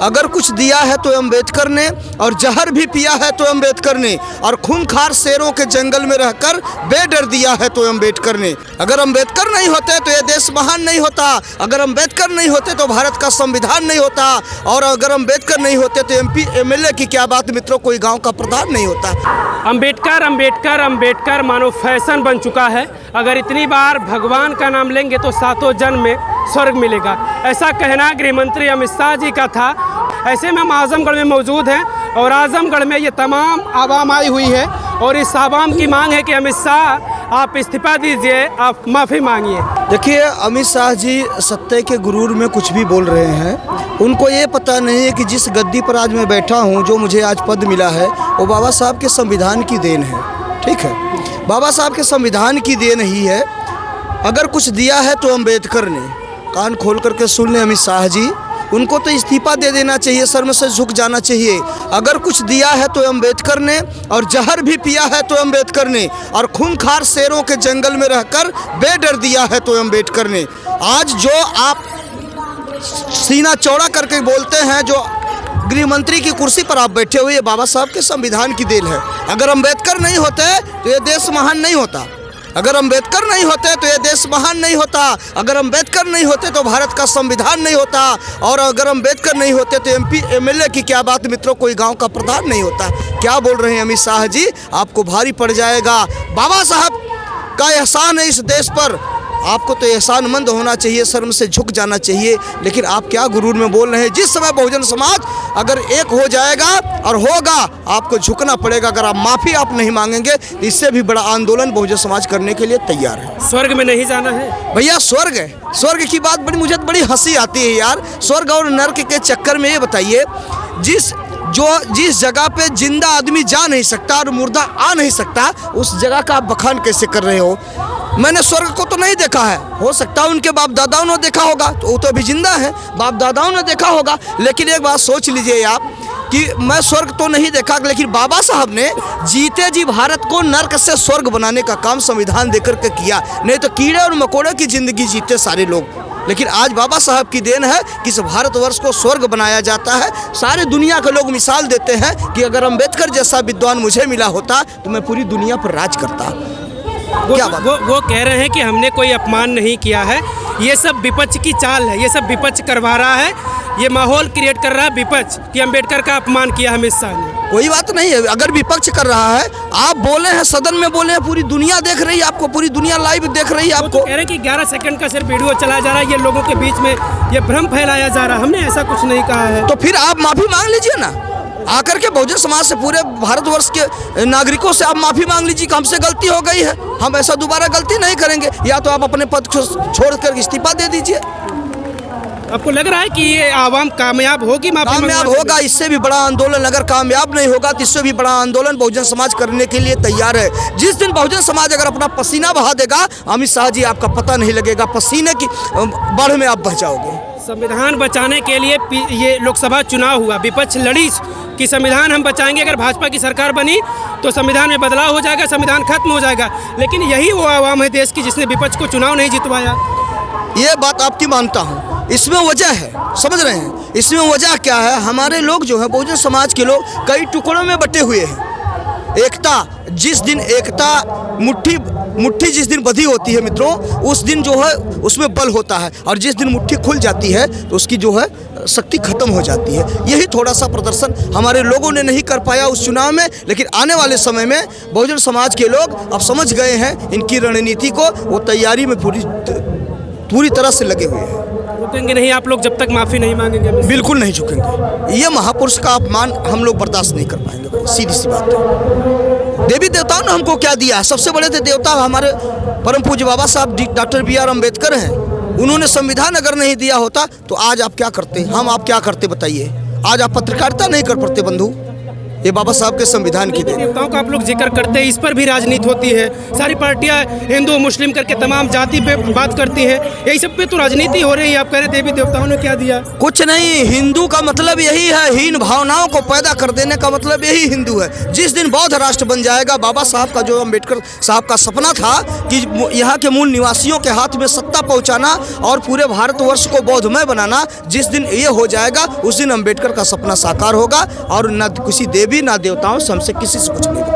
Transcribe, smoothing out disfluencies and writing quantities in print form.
अगर कुछ दिया है तो अम्बेडकर ने, और जहर भी पिया है तो अम्बेडकर ने, और खूंखार शेरों के जंगल में रहकर बेडर दिया है तो अम्बेडकर ने। अगर अम्बेडकर नहीं होते तो ये देश महान नहीं होता, अगर अम्बेडकर नहीं होते तो भारत का संविधान नहीं होता, और अगर अम्बेडकर नहीं होते तो MP MLA की क्या बात मित्रों, कोई गाँव का प्रधान नहीं होता। अम्बेडकर अम्बेडकर अम्बेडकर मानो फैशन बन चुका है। अगर इतनी बार भगवान का नाम लेंगे तो सातों जन्म में स्वर्ग मिलेगा, ऐसा कहना गृह मंत्री अमित शाह जी का था। ऐसे में हम आजमगढ़ में मौजूद हैं और आजमगढ़ में ये तमाम आवाम आई हुई है और इस आवाम की मांग है कि अमित शाह आप इस्तीफा दीजिए, आप माफ़ी मांगिए। देखिए, अमित शाह जी सत्ता के गुरूर में कुछ भी बोल रहे हैं। उनको ये पता नहीं है कि जिस गद्दी पर आज मैं बैठा हूँ, जो मुझे आज पद मिला है, वो बाबा साहब के संविधान की देन है। ठीक है, बाबा साहब के संविधान की देन ही है। अगर कुछ दिया है तो अम्बेडकर ने, कान खोल करके सुन लें अमित शाह जी, उनको तो इस्तीफा दे देना चाहिए, शर्म से झुक जाना चाहिए। अगर कुछ दिया है तो अम्बेडकर ने, और जहर भी पिया है तो अम्बेडकर ने, और खूंखार शेरों के जंगल में रहकर बेडर दिया है तो अम्बेडकर ने। आज जो आप सीना चौड़ा करके बोलते हैं, जो गृह मंत्री की कुर्सी पर आप बैठे हुए, ये बाबा साहब के संविधान की देन है। अगर अम्बेडकर नहीं होते तो ये देश महान नहीं होता, अगर अम्बेडकर नहीं होते तो ये देश महान नहीं होता, अगर अम्बेडकर नहीं होते तो भारत का संविधान नहीं होता, और अगर अम्बेडकर नहीं होते तो MP MLA की क्या बात मित्रों, कोई गांव का प्रधान नहीं होता। क्या बोल रहे हैं अमित शाह जी, आपको भारी पड़ जाएगा। बाबा साहब का एहसान है इस देश पर, आपको तो एहसानमंद होना चाहिए, शर्म से झुक जाना चाहिए। लेकिन आप क्या गुरूर में बोल रहे हैं। जिस समय बहुजन समाज अगर एक हो जाएगा और होगा, आपको झुकना पड़ेगा। अगर आप माफ़ी आप नहीं मांगेंगे तो इससे भी बड़ा आंदोलन बहुजन समाज करने के लिए तैयार है। स्वर्ग में नहीं जाना है भैया, स्वर्ग है, स्वर्ग की बात मुझे तो बड़ी हंसी आती है यार। स्वर्ग और नर्क के चक्कर में ये बताइए, जिस जगह पे जिंदा आदमी जा नहीं सकता और मुर्दा आ नहीं सकता, उस जगह का आप बखान कैसे कर रहे हो। मैंने स्वर्ग को तो नहीं देखा है, हो सकता है उनके बाप दादाओं ने देखा होगा, तो वो तो अभी जिंदा है, बाप दादाओं ने देखा होगा। लेकिन एक बात सोच लीजिए आप कि मैं स्वर्ग तो नहीं देखा, लेकिन बाबा साहब ने जीते जी भारत को नर्क से स्वर्ग बनाने का काम संविधान देकर के किया। नहीं तो कीड़े और मकोड़े की जिंदगी जीते सारे लोग। लेकिन आज बाबा साहब की देन है कि इस भारतवर्ष को स्वर्ग बनाया जाता है। सारे दुनिया के लोग मिसाल देते हैं कि अगर अम्बेडकर जैसा विद्वान मुझे मिला होता तो मैं पूरी दुनिया पर राज करता। वो कह रहे हैं कि हमने कोई अपमान नहीं किया है, ये सब विपक्ष की चाल है, ये सब विपक्ष करवा रहा है, ये माहौल क्रिएट कर रहा है विपक्ष कि अम्बेडकर का अपमान किया अमित शाह ने। कोई बात नहीं है, अगर विपक्ष कर रहा है, आप बोले हैं, सदन में बोले हैं, पूरी दुनिया देख रही है आपको, पूरी दुनिया लाइव देख रही है आपको। तो कह रहे हैं कि 11 सेकंड का सिर्फ वीडियो चलाया जा रहा है, ये लोगों के बीच में ये भ्रम फैलाया जा रहा है, हमने ऐसा कुछ नहीं कहा है। तो फिर आप माफ़ी मांग लीजिए ना, आकर के बहुजन समाज से, पूरे भारतवर्ष के नागरिकों से आप माफ़ी मांग लीजिए कि हमसे गलती हो गई है, हम ऐसा दोबारा गलती नहीं करेंगे। या तो आप अपने पद को छोड़कर इस्तीफा दे दीजिए। आपको लग रहा है कि ये आवाम कामयाब होगी, कामयाब होगा? इससे भी बड़ा आंदोलन, अगर कामयाब नहीं होगा तो इससे भी बड़ा आंदोलन बहुजन समाज करने के लिए तैयार है। जिस दिन बहुजन समाज अगर अपना पसीना बहा देगा, अमित शाह जी आपका पता नहीं लगेगा, पसीने की बाढ़ में आप बह जाओगे। संविधान बचाने के लिए ये लोकसभा चुनाव हुआ, विपक्ष लड़ी कि संविधान हम बचाएंगे, अगर भाजपा की सरकार बनी तो संविधान में बदलाव हो जाएगा, संविधान खत्म हो जाएगा। लेकिन यही वो आवाम है देश की जिसने विपक्ष को चुनाव नहीं जितवाया। ये बात आपकी मानता हूँ, इसमें वजह है, समझ रहे हैं, इसमें वजह क्या है। हमारे लोग जो है, बहुजन समाज के लोग कई टुकड़ों में बटे हुए हैं। एकता, जिस दिन एकता मुट्ठी जिस दिन बंधी होती है मित्रों, उस दिन जो है उसमें बल होता है, और जिस दिन मुट्ठी खुल जाती है तो उसकी जो है शक्ति खत्म हो जाती है। यही थोड़ा सा प्रदर्शन हमारे लोगों ने नहीं कर पाया उस चुनाव में। लेकिन आने वाले समय में बहुजन समाज के लोग अब समझ गए हैं इनकी रणनीति को, वो तैयारी में पूरी तरह से लगे हुए हैं। रुकेंगे नहीं आप लोग जब तक माफ़ी नहीं मांगेंगे? बिल्कुल नहीं झुकेंगे। ये महापुरुष का अपमान हम लोग बर्दाश्त नहीं कर पाएंगे भाई, सीधी सी बात है। देवी देवताओं ने हमको क्या दिया? सबसे बड़े देवता हमारे परम पूज्य बाबा साहब डॉक्टर BR अम्बेडकर हैं। उन्होंने संविधान अगर नहीं दिया होता तो आज आप क्या करते, हम आप क्या करते बताइए? आज आप पत्रकारिता नहीं कर पाते बंधु, ये बाबा साहब के संविधान की देन है। देवताओं का आप लोग जिक्र करते हैं, इस पर भी राजनीति होती है, सारी पार्टियां हिंदू मुस्लिम करके तमाम जाति पे बात करती हैं, यही सब पे तो राजनीति हो रही है। आप कह रहे देवी देवताओं ने क्या दिया? कुछ नहीं, हिंदू का मतलब यही है, हीन भावनाओं को पैदा कर देने का मतलब यही हिंदू है। जिस दिन बौद्ध राष्ट्र बन जाएगा, बाबा साहब का जो अम्बेडकर साहब का सपना था कि यहाँ के मूल निवासियों के हाथ में सत्ता पहुँचाना और पूरे भारतवर्ष को बौद्धमय बनाना, जिस दिन ये हो जाएगा उस दिन अम्बेडकर का सपना साकार होगा और न किसी देवी ना देवताओं से हमसे किसी से कुछ नहीं।